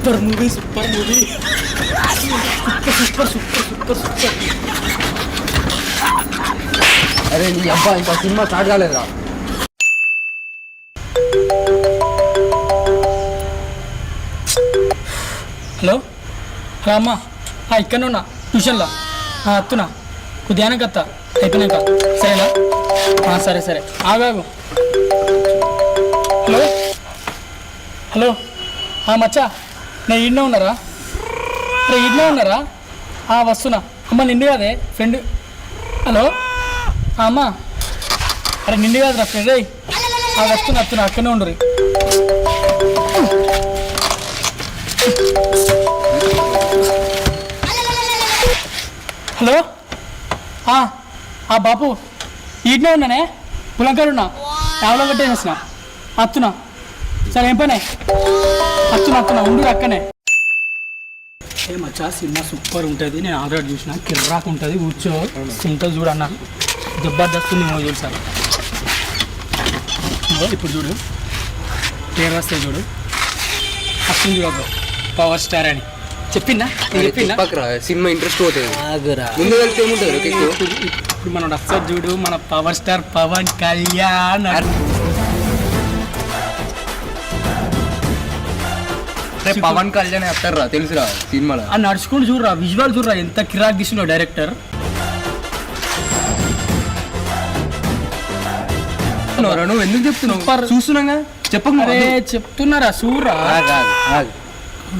Super movie super super అరే నీ అబ్బా ఇంకా సినిమా స్టార్ట్ కాలేదురా. హలో హలో అమ్మా ఇక్కడనే ఉన్నా ట్యూషన్లో అత్తున్నా కొద్దిగానే కత్తా అయిపోయినాక సరేనా సరే ఆగాగు. హలో హలో మచ్చా నేను ఈడనే ఉన్నారా వస్తున్నా అమ్మ నిండు కాదే ఫ్రెండ్. హలో అమ్మా అరే నిండు కాదురా ఫ్రెండ్ వస్తున్నా అక్కడనే ఉండరు. హలో బాపు ఈడనే ఉన్నానే పులంకాడు ఉన్నా ఎవరో కట్టేసేసిన అత్తున్నా. సరే ఏం పనే అత్తున్నా ఉండు అక్కనే. మచ్చా సినిమా సూపర్ ఉంటుంది, నేను ఆల్రెడీ చూసిన కిర్రాక్ ఉంటుంది, కూర్చో ఉంటుంది చూడు అన్న జబర్దస్త్ ఉంది చూడు సార్. ఇప్పుడు చూడు పేరు వస్తే చూడు అప్పుడు చూడకు పవర్ స్టార్ అని చెప్పిందా సినిమా ఇంట్రెస్ట్ పోతుంది. ఇప్పుడు మనం వస్తారు చూడు మన పవర్ స్టార్ పవన్ కళ్యాణ్. పవన్ కళ్యాణ్ వస్తారా తెలుసురా సినిమాలో నడుచుకుంటూ చూడరా విజువల్ చూడరా ఎంత కిరాక్ తీసిండో డైరెక్టర్. నువ్వు ఎందుకు చెప్తున్నావు? చూస్తున్నాగా చెప్తున్నారా చూడరా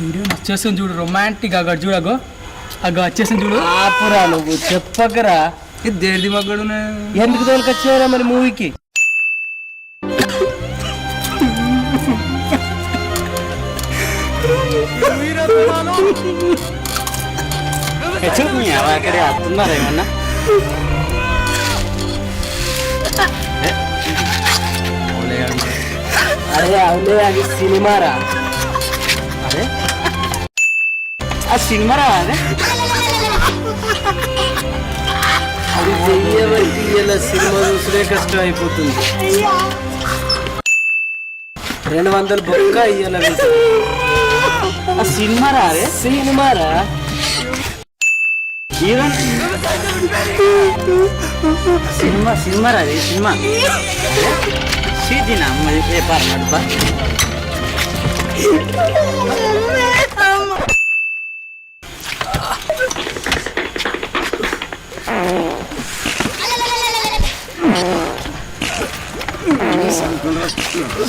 వీడియో వచ్చేసింది చూడు రొమాంటిక్ అక్కడ చూడగో వచ్చేసింది చూడు. ఆపురా నువ్వు చెప్పకరా దేని మగ్గడు ఎందుకు తోలుకొచ్చావురా మరి మూవీకి? అక్కడే వస్తున్నారా ఏమన్నా? అరే అవులే అది సినిమారా. అరే ఆ సినిమారా అదే అది చెయ్యబట్టి ఇలా సినిమా చూసుడే కష్టం అయిపోతుంది. 200 బొక్క ఇయ్యాల ఆ సినిమారా అదే సినిమారా. సినిమారా అది సినిమా సీటీనా మరి పేపర్ నడుపా.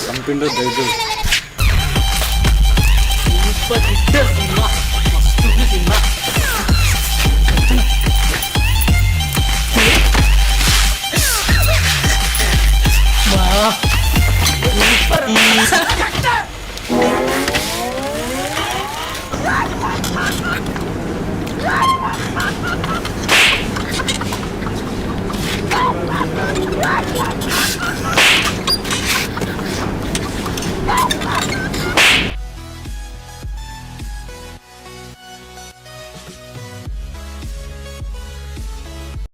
సంపిండో దైదు